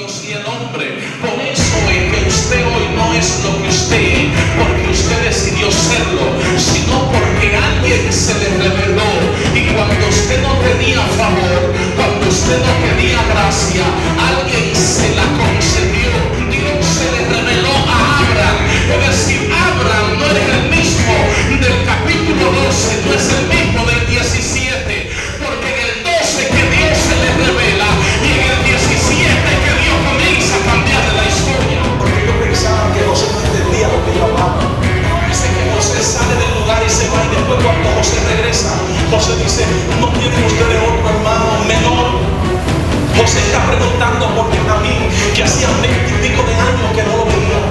Dios y el hombre. Por eso es que usted hoy no es lo que usted, porque usted decidió serlo, sino porque alguien se le reveló. Y cuando usted no tenía favor, cuando usted no tenía gracia, alguien se la concedió. Dios se le reveló a Abraham. Es decir, Abraham no es el mismo del capítulo 12, no es el mismo del 17, porque en el 12 que Dios se le revela y en el 17 que Dios comienza a cambiar la historia. Porque yo pensaba que José no entendía lo que yo hablaba. Dice que José sale del lugar y se va, y después cuando José regresa, José dice: ¿no tienen ustedes otro hermano menor? José está preguntando por Benjamín, que hacía 20 y pico de años que no lo veía.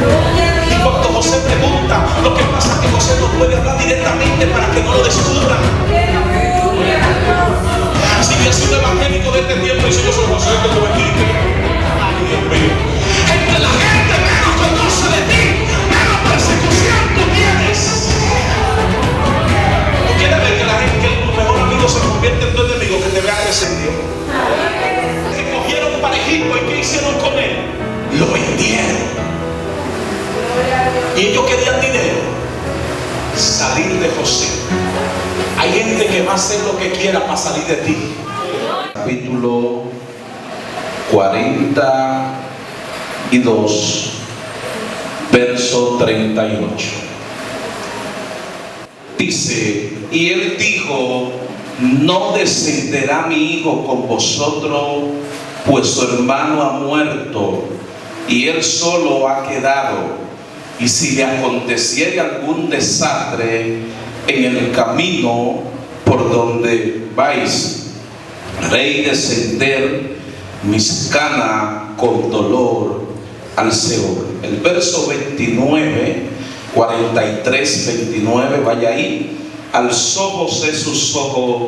Y cuando José pregunta, lo que pasa es que José no puede hablar directamente para que no lo descubran. Así que es un evangélico de este tiempo y dice: yo soy José que tú bendices. Ay, Dios mío. Entre la gente menos conoce de ti, menos persecución tú tienes. ¿Tú quieres ver que la gente, que tu mejor amigo se convierte en tu enemigo, que te vea descendido? Que cogieron parejito, ¿y qué hicieron con él? Lo vendieron. Y ellos querían dinero. Salir de José. Hay gente que va a hacer lo que quiera para salir de ti. Capítulo 42, verso 38. Dice: y él dijo: no descenderá mi hijo con vosotros, pues su hermano ha muerto y él solo ha quedado. Y si le aconteciere algún desastre en el camino por donde vais, haré descender mis canas con dolor al Seol. El verso 29, 43, 29, vaya ahí. Alzó José sus ojos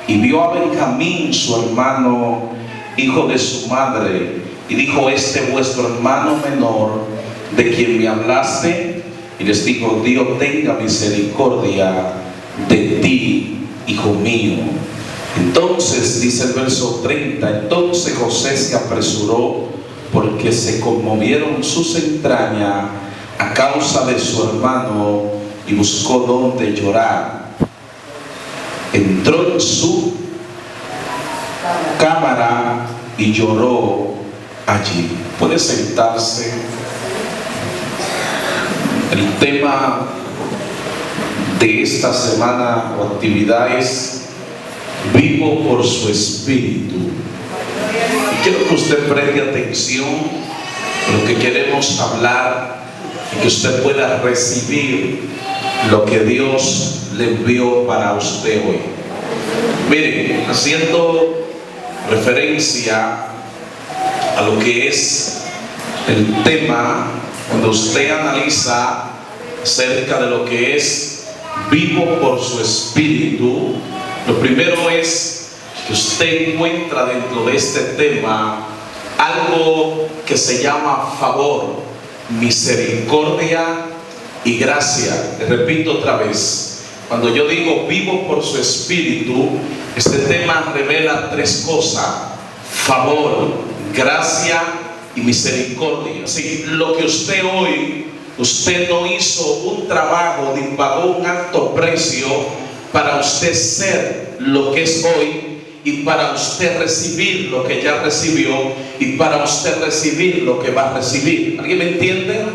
y vio a Benjamín, su hermano, hijo de su madre, y dijo: este vuestro hermano menor, de quien me hablaste. Y les dijo: Dios tenga misericordia de ti, hijo mío. Entonces dice el verso 30: entonces José se apresuró, porque se conmovieron sus entrañas a causa de su hermano, y buscó donde llorar. Entró en su cámara y lloró allí. Puede sentarse. El tema de esta semana o actividad es: vivo por su espíritu. Y quiero que usted preste atención a lo que queremos hablar y que usted pueda recibir lo que Dios le envió para usted hoy. Miren, haciendo referencia a lo que es el tema, cuando usted analiza acerca de lo que es vivo por su espíritu, lo primero es que usted encuentra dentro de este tema algo que se llama favor, misericordia y gracia. Le repito otra vez: cuando yo digo vivo por su espíritu, este tema revela tres cosas: favor, gracia y misericordia. Si lo que usted hoy, usted no hizo un trabajo ni pagó un alto precio para usted ser lo que es hoy, y para usted recibir lo que ya recibió, y para usted recibir lo que va a recibir. ¿Alguien me entiende?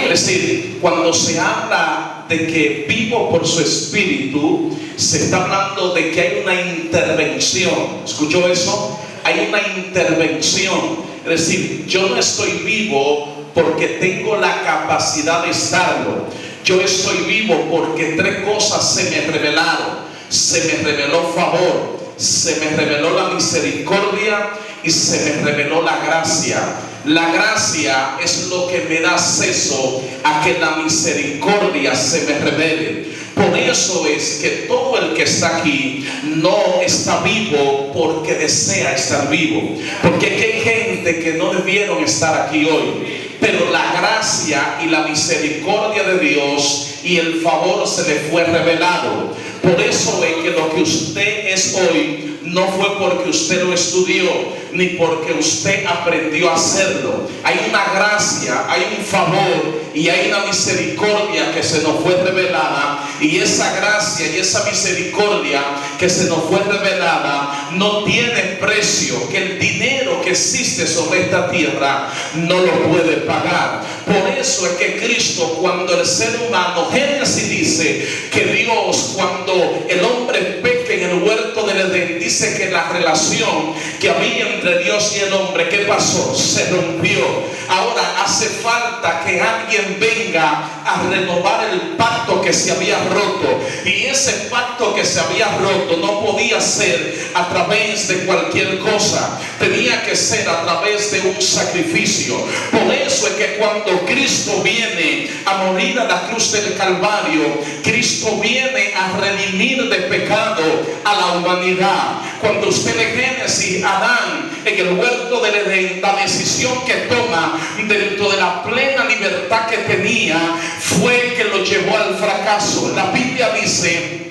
Es decir, cuando se habla de que vivo por su espíritu, se está hablando de que hay una intervención. ¿Escuchó eso? Hay una intervención. Es decir, yo no estoy vivo porque tengo la capacidad de estarlo. Yo estoy vivo porque tres cosas se me revelaron. Se me reveló favor, se me reveló la misericordia y se me reveló la gracia. La gracia es lo que me da acceso a que la misericordia se me revele. Por eso es que todo el que está aquí no está vivo porque desea estar vivo. Porque hay gente que no debieron estar aquí hoy, pero la gracia y la misericordia de Dios y el favor se le fue revelado. Por eso es que lo que usted es hoy no fue porque usted lo estudió, ni porque usted aprendió a hacerlo. Hay una gracia, hay un favor y hay una misericordia que se nos fue revelada, y esa gracia y esa misericordia que se nos fue revelada no tiene precio, que el dinero que existe sobre esta tierra no lo puede pagar. Por eso es que Cristo, cuando el ser humano, Génesis dice que Dios, cuando el hombre peca en el huerto del Edén, dice que la relación que había entre Dios y el hombre, ¿qué pasó? Se rompió. Ahora hace falta que alguien venga a renovar el pacto que se había roto, y ese pacto que se había roto no podía ser a través de cualquier cosa, tenía que ser a través de un sacrificio. Por eso es que cuando Cristo viene a morir a la cruz del Calvario, Cristo viene a redimir de pecado a la humanidad. Cuando usted lee Génesis, Adán en el huerto del Edén, la decisión que toma dentro de la plena libertad que tenía fue que lo llevó al fracaso. La Biblia dice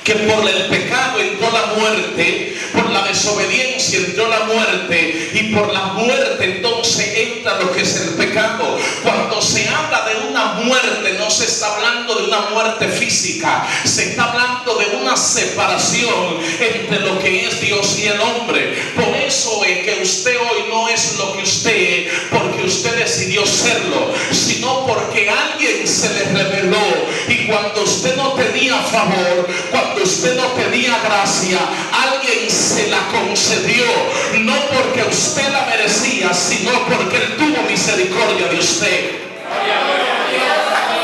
que por el pecado entró la muerte, por la desobediencia entró la muerte, y por la muerte entonces entra lo que es el pecado. Cuando se habla de una muerte, no se está hablando de una muerte física, se está hablando de una separación entre lo que es Dios y el hombre. Por eso es que usted hoy no es lo que usted es porque usted decidió serlo, sino porque alguien se le reveló, y cuando usted no tenía favor, cuando usted no tenía gracia, alguien se la concedió, no porque usted la merecía, sino porque Él tuvo misericordia de usted.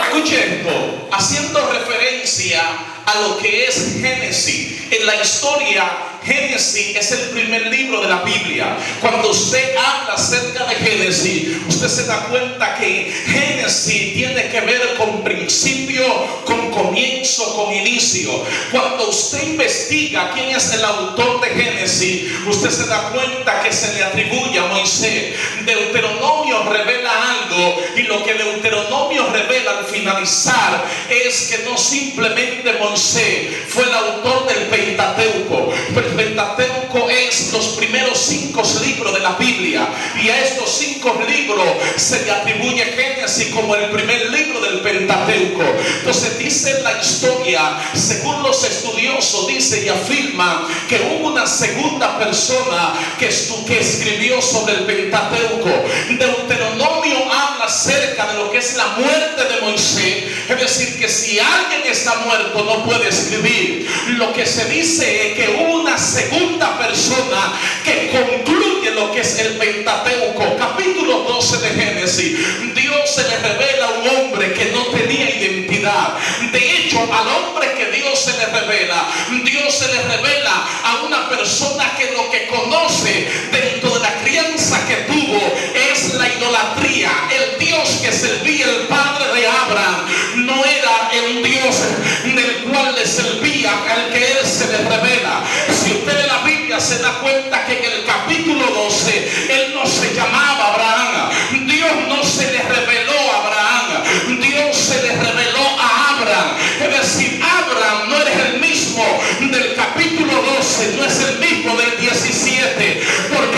Escuche esto, haciendo referencia a lo que es Génesis. En la historia, Génesis es el primer libro de la Biblia. Cuando usted habla acerca de Génesis, usted se da cuenta que Génesis tiene que ver con principio, con comienzo, con inicio. Cuando usted investiga quién es el autor de Génesis, usted se da cuenta que se le atribuye a Moisés. Deuteronomio revela algo, y lo que Deuteronomio revela al finalizar es que no simplemente Moisés fue el autor del Pentateuco. El Pentateuco es los primeros 5 libros de la Biblia, y a estos 5 libros se le atribuye Génesis como el primer libro del Pentateuco. Entonces dice la historia, según los estudiosos, dice y afirma que hubo una segunda persona que escribió sobre el Pentateuco. Deuteronomio habla acerca de lo que es la muerte de Moisés, es decir, que si alguien está muerto no puede escribir. Lo que se dice es que hubo una segunda persona que concluye lo que es el Pentateuco. Capítulo 12 de Génesis, Dios se le revela a un hombre que no tenía identidad. De hecho, al hombre que Dios se le revela, Dios se le revela a una persona que lo que conoce dentro de la crianza que tuvo es la idolatría. El Dios que servía el padre de Abraham no era el Dios del cual le servía al que él se le revela. Si usted lee la Biblia se da cuenta que en el capítulo 12 él no se llamaba Abraham. Dios no se le reveló a Abraham, Dios se le reveló a Abraham. Es decir, Abraham no es el mismo del capítulo 12, no es el mismo del 17, porque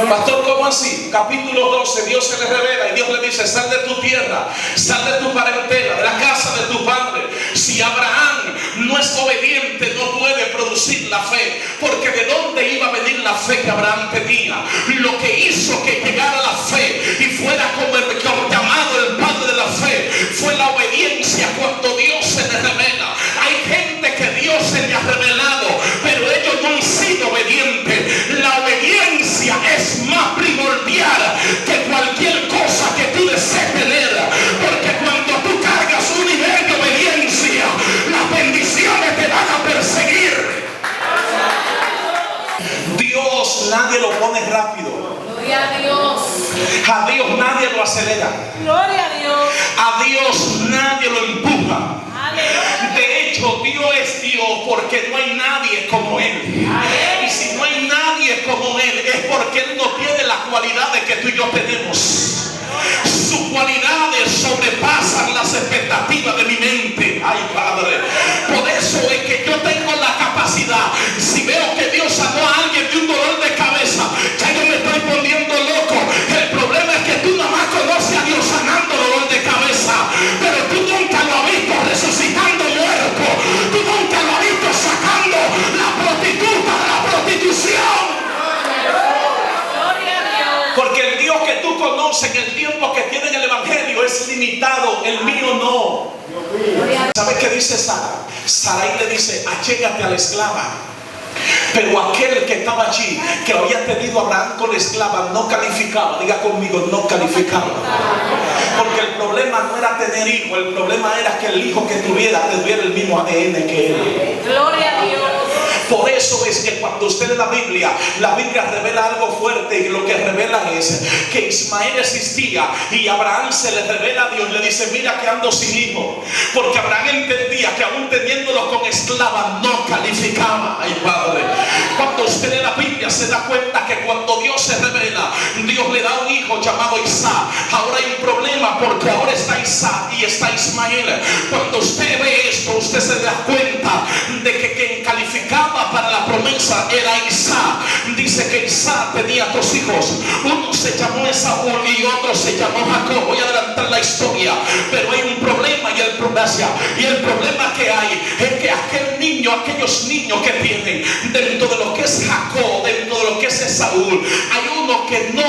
Pastor, ¿cómo así? Capítulo 12, Dios se le revela y Dios le dice: sal de tu tierra, sal de tu parentela, de la casa de tu padre. Si Abraham no es obediente, no puede producir la fe, porque ¿de dónde iba a venir la fe que Abraham tenía? Lo que hizo que llegara la fe y fuera como el llamado el padre de la fe fue la obediencia. Cuando Dios se le revela, hay gente que Dios se le ha revelado, pero ellos no han sido obedientes. La obediencia es más primordial que cualquier cosa que tú desees tener, porque cuando tú cargas un nivel de obediencia, las bendiciones te van a perseguir. Dios nadie lo pone rápido. Gloria a Dios. A Dios nadie lo acelera. Gloria a Dios. A Dios nadie lo empuja. Aleluya. De hecho, Dios es Dios porque no hay nadie como Él. Y si no hay nadie como Él, es porque Él no tiene las cualidades que tú y yo tenemos. Sus cualidades sobrepasan las expectativas de mi mente. Ay, Padre. Por eso es que yo tengo la capacidad. Si veo que Dios sanó a alguien de un dolor de cabeza, ya yo me estoy poniendo loco. El problema es que tú nada más conoces a Dios sanando dolor de cabeza, pero tú nunca lo has visto resucitando muerto. Tú nunca lo has visto sacando la prostituta de la prostitución. Porque el Dios que tú conoces en el tiempo que tiene en el Evangelio es limitado, el mío no. ¿Sabes qué dice Sara? Sarai le dice: achégate a la esclava. Pero aquel que estaba allí, que había tenido a Abraham con la esclava, no calificaba. Diga conmigo, no calificaba. Porque el problema no era tener hijo, el problema era que el hijo que tuviera el mismo ADN que él. Gloria a Dios. Por eso es que cuando usted lee la Biblia revela algo fuerte, y lo que revela es que Ismael existía y Abraham se le revela a Dios, le dice: mira que ando sin hijo, porque Abraham entendía que aún teniéndolo con esclava no calificaba. Ay, Padre, cuando usted lee la Biblia se da cuenta que cuando Dios se revela, Dios le da un hijo llamado Isaac. Ahora hay un problema, porque ahora está Isaac y está Ismael. Cuando usted ve esto, usted se da cuenta de que quien calificaba para la promesa era Isaac. Dice que Isaac tenía dos hijos, uno se llamó Esaú y otro se llamó Jacob. Voy a adelantar la historia, pero hay un problema, y el problema que hay es que aquellos niños que tienen dentro de lo que es Jacob, dentro de lo que es Esaú, hay uno que no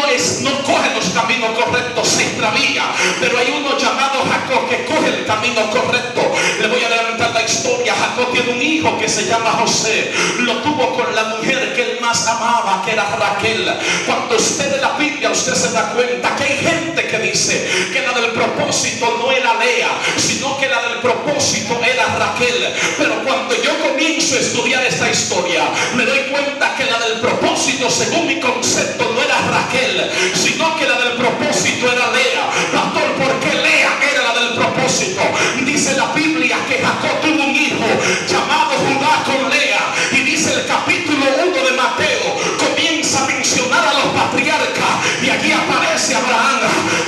coge los caminos correctos, se extravía, pero hay uno llamado Jacob que coge el camino correcto. Le voy a adelantar la historia. Jacob tiene un hijo que se llama José. Lo tuvo con la mujer que él más amaba, que era Raquel. Cuando usted lee la Biblia, usted se da cuenta que hay gente que dice que la del propósito no era Lea, sino que la del propósito era Raquel. Pero cuando yo comienzo a estudiar esta historia, me doy cuenta que la del propósito, según mi concepto, no era Raquel, sino que la del propósito era Lea. Pastor, ¿por qué Lea era la del propósito? Dice la Biblia que Jacob tuvo un hijo llamado Judá con Lea. Y dice el capítulo 1 de Mateo, comienza a mencionar a los patriarcas, y allí aparece Abraham,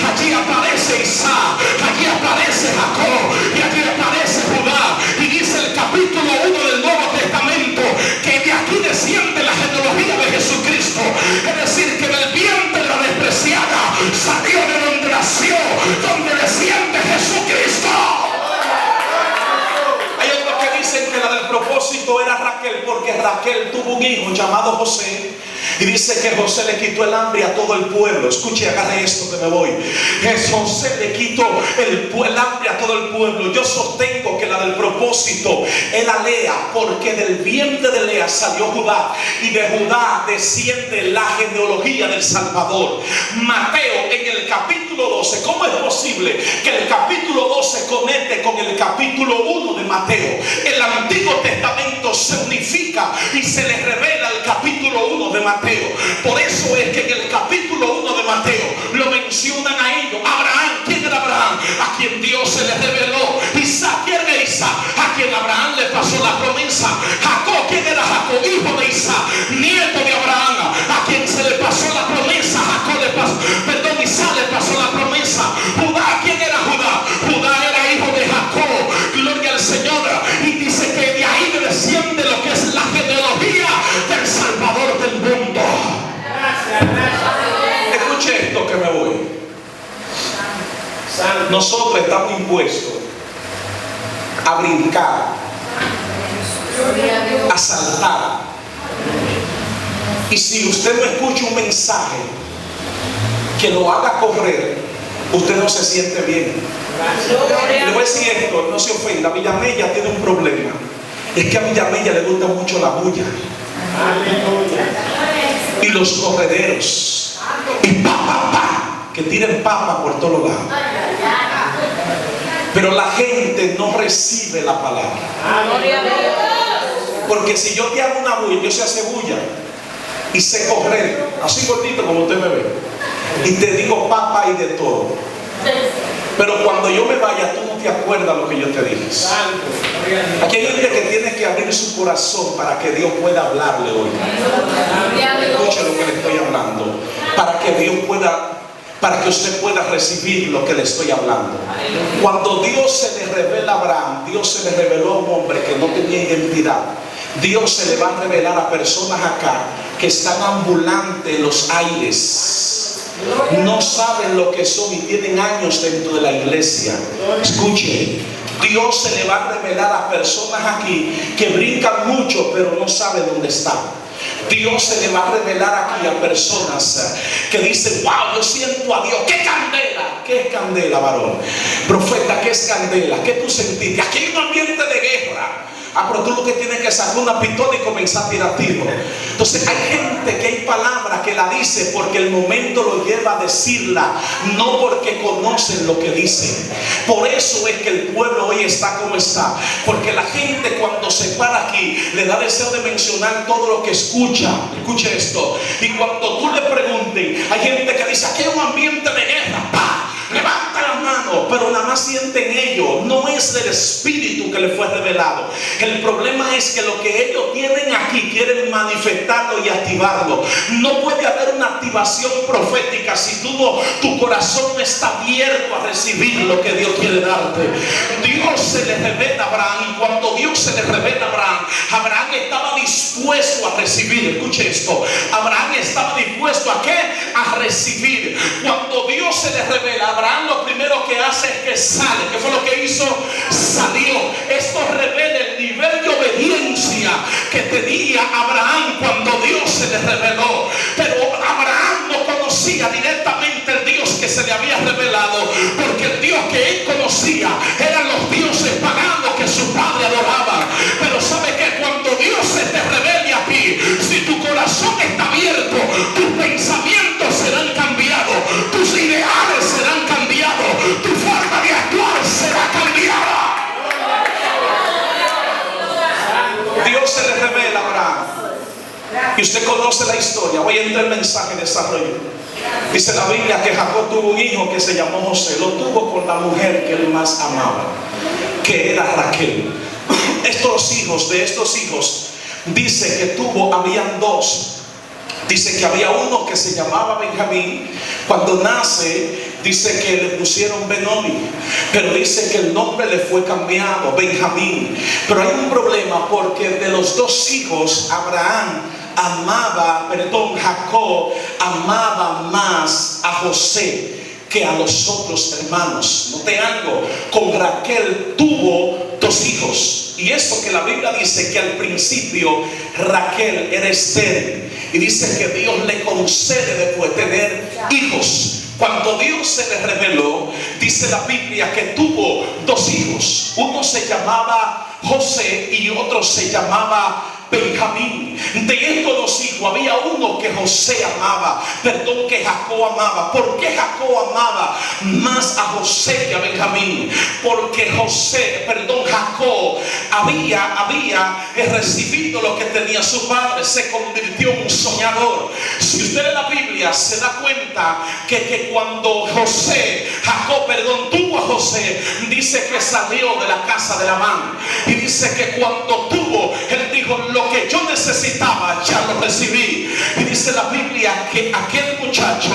allí aparece Isaac, allí aparece Jacob, y allí aparece Judá. Y dice el capítulo 1 del Nuevo Testamento que de aquí desciende la genealogía de Jesucristo. Es decir, que del vientre de la despreciada salió de donde nació, donde desciende Jesucristo. Dicen que la del propósito era Raquel, porque Raquel tuvo un hijo llamado José, y dice que José le quitó el hambre a todo el pueblo. Escuche, agarre esto que me voy. José le quitó el hambre a todo el pueblo. Yo sostengo que la del propósito era Lea, porque del vientre de Lea salió Judá, y de Judá desciende la genealogía del Salvador. Mateo, en el capítulo 12, ¿cómo es posible que el capítulo 12 conecte con el capítulo 1 de Mateo? El Antiguo Testamento se unifica y se le revela el capítulo 1 de Mateo. Por eso es que en el capítulo 1 de Mateo lo mencionan a ellos. Abraham, ¿quién era Abraham? A quien Dios se le reveló. Isaac, ¿quién era Isaac? A quien Abraham le pasó la promesa. Jacob, ¿quién era Jacob? Hijo de Isaac, nieto de Abraham, a quien se le pasó la promesa. Isaac le pasó la promesa. Judá, ¿quién era Judá? Judá era hijo de Jacob. Gloria al Señor. Y dice que de ahí desciende lo que es la genealogía del Salvador del mundo. Nosotros estamos impuestos a brincar, a saltar. Y si usted no escucha un mensaje que lo haga correr, usted no se siente bien. Le voy a decir esto, no se ofenda. Villamella tiene un problema. Es que a Villamella le gusta mucho la bulla y los correderos y que tiren papa por todos lados. Pero la gente no recibe la palabra. Porque si yo te hago una bulla, yo sé hacer bulla y sé correr, así cortito como usted me ve, y te digo papa y de todo. Pero cuando yo me vaya, tú no te acuerdas lo que yo te dije. Aquí hay gente que tiene que abrir su corazón para que Dios pueda hablarle hoy. Escuche lo que le estoy hablando. Para que usted pueda recibir lo que le estoy hablando. Cuando Dios se le revela a Abraham, Dios se le reveló a un hombre que no tenía identidad. Dios se le va a revelar a personas acá que están ambulantes en los aires. No saben lo que son y tienen años dentro de la iglesia. Escuche, Dios se le va a revelar a personas aquí que brincan mucho pero no saben dónde están. Dios se le va a revelar aquí a personas que dicen: wow, yo siento a Dios. ¡Qué candela! ¿Qué es candela, varón? Profeta, ¿qué es candela? ¿Qué tú sentiste? Aquí hay un ambiente de guerra. Pero tú lo que tienes que sacar una pistola y comenzar a tirar tiros. Entonces hay gente que hay palabras que la dice porque el momento lo lleva a decirla, no porque conocen lo que dicen. Por eso es que el pueblo hoy está como está, porque la gente cuando se para aquí le da deseo de mencionar todo lo que escucha. Escuche esto. Y cuando tú le preguntes, hay gente que dice: aquí hay un ambiente de guerra. ¡Pah! Levanta las manos, pero nada más sienten ellos. No es del Espíritu que le fue revelado. El problema es que lo que ellos tienen aquí quieren manifestarlo y activarlo. No puede haber una activación profética si tu corazón no está abierto a recibir lo que Dios quiere darte. Dios se le revela a Abraham, y cuando Dios se le revela a Abraham, Abraham estaba dispuesto a recibir. Escuche esto. Abraham estaba dispuesto ¿a qué? A recibir. Cuando Dios se le revela, Abraham lo primero que hace es que sale. ¿Qué fue lo que hizo? Salió. Esto revela el nivel de obediencia que tenía Abraham cuando Dios se le reveló. Pero Abraham no conocía directamente el Dios que se le había revelado, porque el Dios que él conocía eran los dioses paganos que su padre adoraba. Pero sabe que cuando Dios se te revele a ti, si tu corazón está abierto, tus pensamientos serán cambiados, tus ideales serán cambiados, tu forma de actuar será cambiada. Dios se le revela a Abraham, y usted conoce la historia. Voy a entrar el mensaje de desarrollo. Dice la Biblia que Jacob tuvo un hijo que se llamó José. Lo tuvo con la mujer que él más amaba, que era Raquel. De estos hijos dice que habían dos. Dice que había uno que se llamaba Benjamín. Cuando nace, dice que le pusieron Benoni, pero dice que el nombre le fue cambiado, Benjamín. Pero hay un problema, porque de los dos hijos, Jacob amaba más a José que a los otros hermanos. Note algo, con Raquel tuvo dos hijos. Y esto que la Biblia dice que al principio Raquel era estéril, y dice que Dios le concede después tener hijos. Cuando Dios se le reveló, dice la Biblia que tuvo dos hijos. Uno se llamaba José y otro se llamaba Benjamín. De estos dos hijos había uno que que Jacob amaba. ¿Por qué Jacob amaba más a José que a Benjamín? Porque Jacob había recibido lo que tenía su padre. Se convirtió en un soñador. Si usted lee la Biblia, se da cuenta que cuando Jacob tuvo a José, dice que salió de la casa de Labán, y dice que cuando él dijo: lo que yo necesitaba ya lo recibí. Y dice la Biblia que aquel muchacho,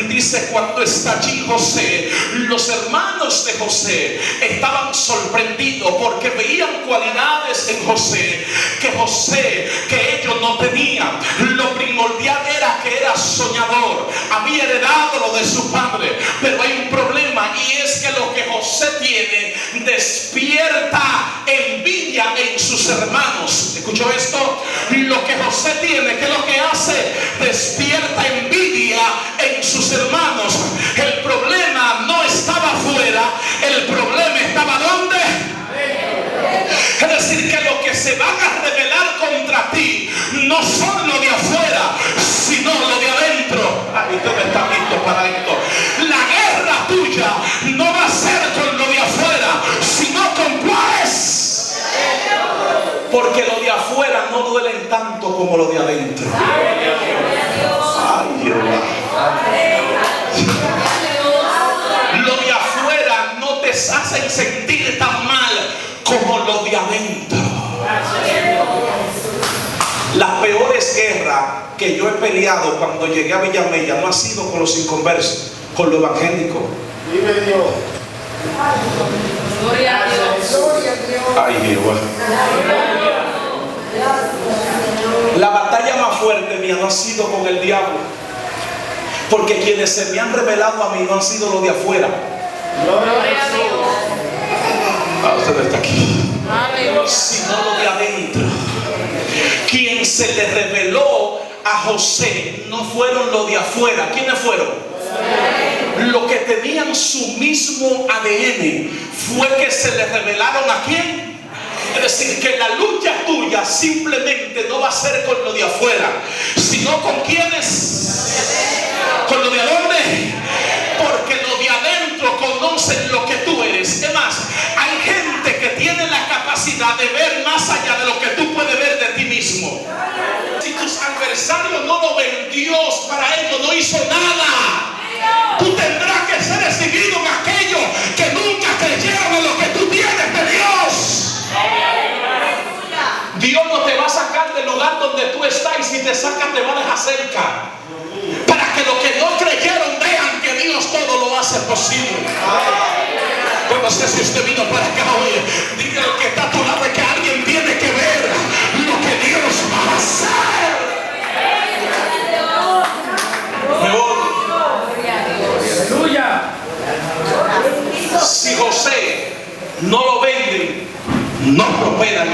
dice, cuando está allí José, los hermanos de José estaban sorprendidos porque veían cualidades en José que ellos no tenían. Lo primordial era que era soñador, había heredado lo de su padre. Pero hay un problema, problema, y es que lo que José tiene despierta envidia en sus hermanos. ¿Escuchó esto? Lo que José tiene, ¿qué es lo que hace? Despierta envidia en sus hermanos. El problema no estaba afuera, el problema estaba ¿dónde? Es decir, que lo que se van a rebelar contra ti no son lo de afuera, sino lo de adentro. Ay, usted no está listo para esto. La guerra tuya no va a ser con lo de afuera, sino con cuáles. Porque lo de afuera no duelen tanto como lo de adentro. Ay, Dios. Lo de afuera no te hacen sentir tan mal como lo de adentro. Las peores guerras que yo he peleado cuando llegué a Villamella no ha sido con los inconversos, con los evangélicos. Vive Dios. Gloria a Dios. Ay, Dios. La batalla más fuerte mía no ha sido con el diablo, porque quienes se me han revelado a mí no han sido los de afuera. Gloria a Dios. Ah, usted está aquí. Aleluya. Sino lo de adentro. Quien se le reveló a José no fueron los de afuera. ¿Quiénes fueron? Los que tenían su mismo ADN. Fue que se le revelaron a quién. Es decir, que la lucha tuya simplemente no va a ser con lo de afuera, sino con quiénes. ¿Con lo de adónde? Porque lo de adentro conocen lo que tú eres. Es más, hay gente que tiene la capacidad de ver más allá de lo que tú puedes ver de ti mismo. Si tus adversarios no lo ven, Dios para ellos no hizo nada. Tú tendrás que ser recibido en aquello que nunca creyeron en lo que tú tienes de Dios. Dios no te va a sacar del lugar donde tú estás, y si te saca te va a dejar cerca, para que los que no creyeron vean que Dios todo lo hace posible. Bueno, no sé si usted vino para acá hoy. Dígale al que está a tu lado que alguien tiene que ver lo que Dios va a hacer. Me voy. Aleluya. Si José no lo venden, no prosperan.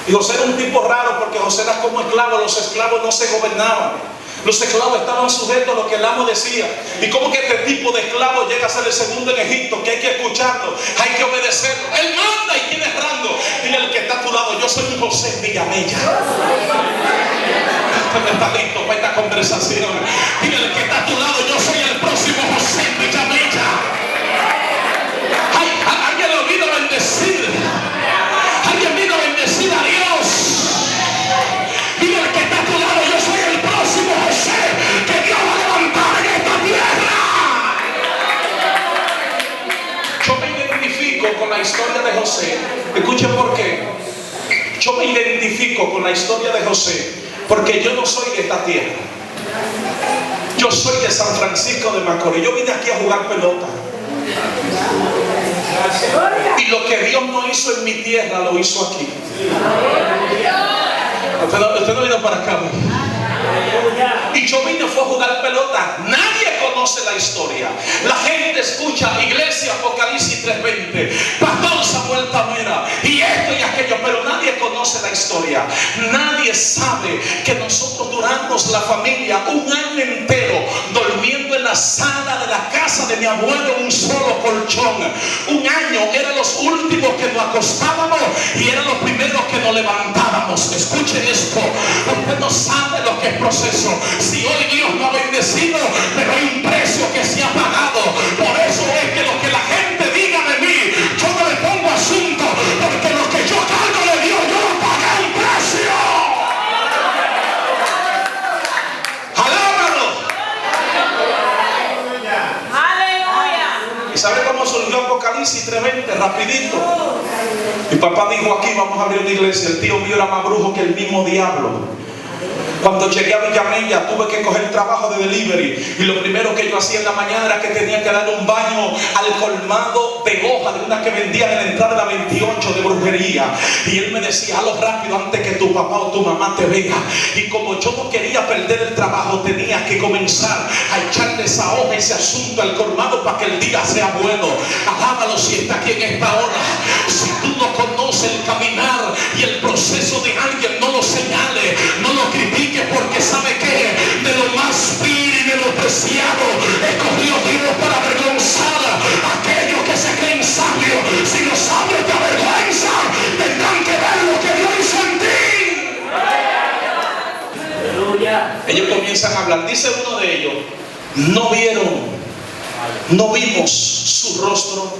Y José era un tipo raro, porque José era como esclavo. Los esclavos no se gobernaban. Los esclavos estaban sujetos a lo que el amo decía. ¿Y cómo que este tipo de esclavo llega a ser el segundo en Egipto? Que hay que escucharlo, hay que obedecerlo. Él manda y quién es rando. Dile al que está a tu lado: yo soy un José en Villamella. Usted no está listo para esta conversación. Dile al que está a tu lado: yo soy el próximo José en Villamella. Ay, alguien lo vino a bendecir. Alguien vino a bendecir a Dios. Dile al que está a tu lado: yo soy el próximo José que Dios va a levantar en esta tierra. Yo me identifico con la historia de José. Escuchen por qué. Yo me identifico con la historia de José porque yo no soy de esta tierra. Yo soy de San Francisco de Macorís. Yo vine aquí a jugar pelota. Y lo que Dios no hizo en mi tierra lo hizo aquí. Usted no vino para acá. Y yo vine fue a jugar pelota. Nadie conoce la historia. La gente escucha Iglesia Apocalipsis 3:20, Pastor Samuel Tamera y esto y aquello, pero nadie conoce la historia. Nadie sabe que nosotros duramos la familia un año entero durmiendo en la sala de la casa de mi abuelo, un solo colchón. Un año, eran los últimos que nos acostábamos y eran los primeros que nos levantábamos. Escuchen esto: usted no sabe lo que es proceso. Si hoy Dios no ha bendecido, pero hay un precio que se ha pagado. Por eso es que lo que la gente diga de mí, yo no le pongo asunto, porque lo que yo cargo de Dios, yo lo pagué un precio. ¡Alábalo! Aleluya. ¿Y sabe cómo surgió Apocalipsis 3:20? Rapidito. Mi papá dijo: aquí vamos a abrir una iglesia. El tío mío era más brujo que el mismo diablo. Cuando llegué a Villamella tuve que coger trabajo de delivery, y lo primero que yo hacía en la mañana era que tenía que darle un baño al colmado de hoja de una que vendían en la entrada de la 28 de brujería. Y él me decía: hazlo rápido antes que tu papá o tu mamá te vea. Y como yo no quería quería perder el trabajo tenía que comenzar a echarle esa hoja, ese asunto al colmado para que el día sea bueno. Alábalo si está aquí en esta hora. Si tú no conoces el caminar y el proceso de alguien, no lo señale, no lo critique, porque sabe que de lo más vil y de lo preciado escogió Dios para avergonzar a aquellos que se creen sabios. Si los sabios te avergüenzan, tendrán que ver lo que Dios hizo en ti. Ellos comienzan a hablar. Dice uno de ellos: no vimos su rostro.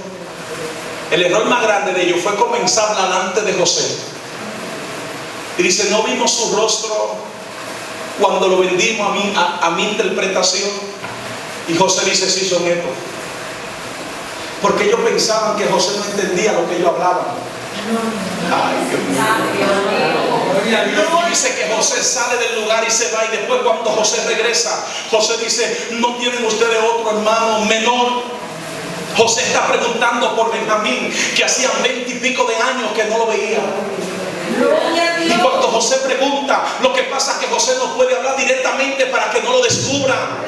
El error más grande de ellos fue comenzar delante de José. Y dice: no vimos su rostro cuando lo vendimos a mi interpretación. Y José dice: sí, son estos. Porque ellos pensaban que José no entendía lo que ellos hablaban. Ay, Dios mío. Dice que José sale del lugar y se va, y después cuando José regresa, José dice: ¿no tienen ustedes otro hermano menor? José está preguntando por Benjamín, que hacían 20 y pico de años que no lo veía. Y cuando José pregunta, lo que pasa es que José no puede hablar directamente para que no lo descubran.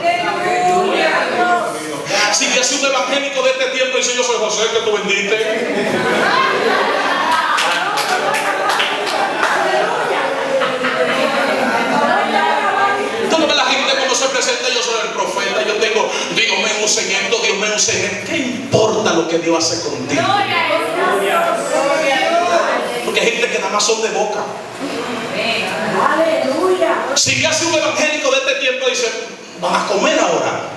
Si yo soy un evangélico de este tiempo y dice: yo soy José que tú vendiste. Tú no ves la gente cuando se presenta: yo soy el profeta, yo tengo, Dios me usa en esto, Dios me usa en esto. ¿Qué importa lo que Dios hace contigo? Porque hay gente que nada más son de boca. Si yo soy un evangélico de este tiempo, dice: van a comer ahora.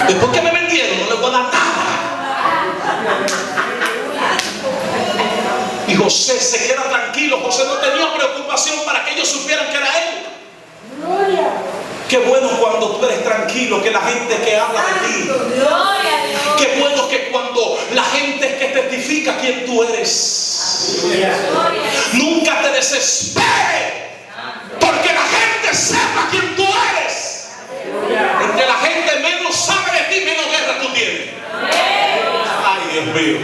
Después que me vendieron, no les voy a dar nada. Y José se queda tranquilo. José no tenía preocupación para que ellos supieran que era él. Qué bueno cuando tú eres tranquilo, que la gente que habla de ti. Qué bueno que cuando la gente que testifica quién tú eres. Nunca te desesperes, porque la gente sepa quién tú eres. Entre la gente menos sabe de ti, menos guerra tú tienes. Ay, Dios mío.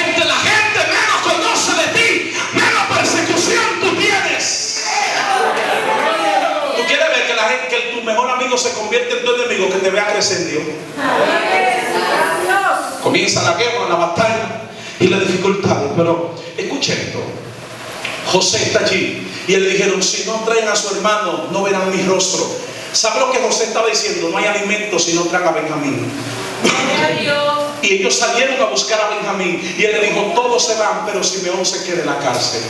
Entre la gente menos conoce de ti, menos persecución tú tienes. ¿Tú quieres ver que tu mejor amigo se convierte en tu enemigo? Que te vea crecer en Dios. Comienza la guerra, la batalla y la dificultad. Pero escuche esto: José está allí y le dijeron: si no traen a su hermano, no verán mi rostro. ¿Sabe lo que José estaba diciendo? No hay alimento si no traen a Benjamín. Y ellos salieron a buscar a Benjamín y él le dijo: todos se van, pero Simeón se queda en la cárcel.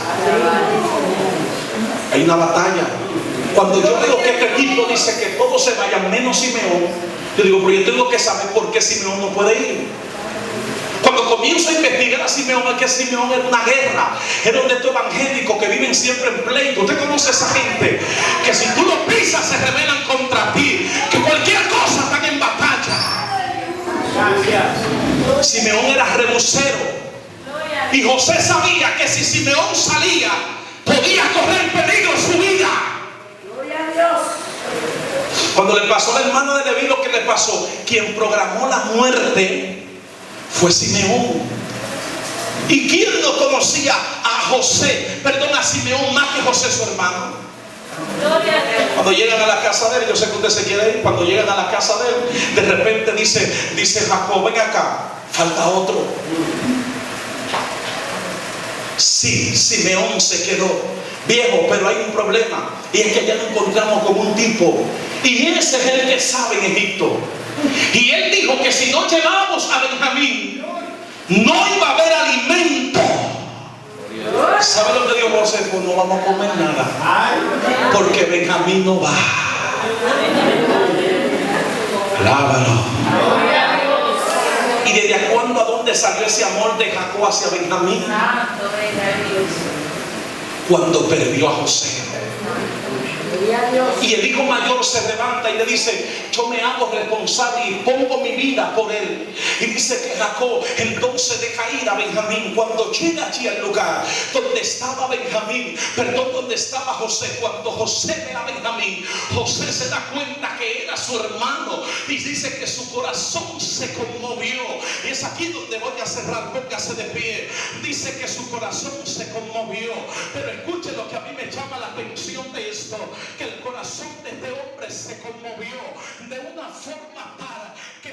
Hay una batalla. Cuando yo digo que este tipo dice que todos se vayan menos Simeón, yo digo: pero yo tengo que saber por qué Simeón no puede ir. Cuando comienzo a investigar a Simeón, es que Simeón era una guerra. Era de estos evangélicos que viven siempre en pleito. Usted conoce a esa gente que si tú lo pisas se rebelan contra ti, que cualquier cosa están en batalla. Simeón era rebusero. Y José sabía que si Simeón salía, podía correr peligro su vida. Cuando le pasó al hermano de Leví lo que le pasó, quien programó la muerte fue Simeón. ¿Y quién no conocía a Simeón más que José su hermano? Cuando llegan a la casa de él, yo sé que usted se quiere ir, cuando llegan a la casa de él, de repente dice Jacob: ven acá, falta otro. Sí, Simeón se quedó viejo, pero hay un problema, y es que ya lo encontramos con un tipo, y ese es el que sabe en Egipto. Y él dijo que si no llevábamos a Benjamín, no iba a haber alimento. ¿Sabe lo que dijo José? Pues no vamos a comer nada, porque Benjamín no va. Alábalo. ¿Y desde cuándo, a dónde salió ese amor de Jacob hacia Benjamín? Cuando perdió a José. Y el hijo mayor se levanta y le dice: yo me hago responsable y pongo mi vida por él. Y dice que Jacob entonces deja ir a Benjamín. Cuando llega allí al lugar donde estaba donde estaba José, cuando José ve a Benjamín, José se da cuenta que era su hermano, y dice que su corazón se conmovió. Y es aquí donde voy a cerrar, póngase de pie. Dice que su corazón se conmovió. Pero escuche lo que a mí me llama la atención de esto, que el corazón de este se conmovió de una forma tal que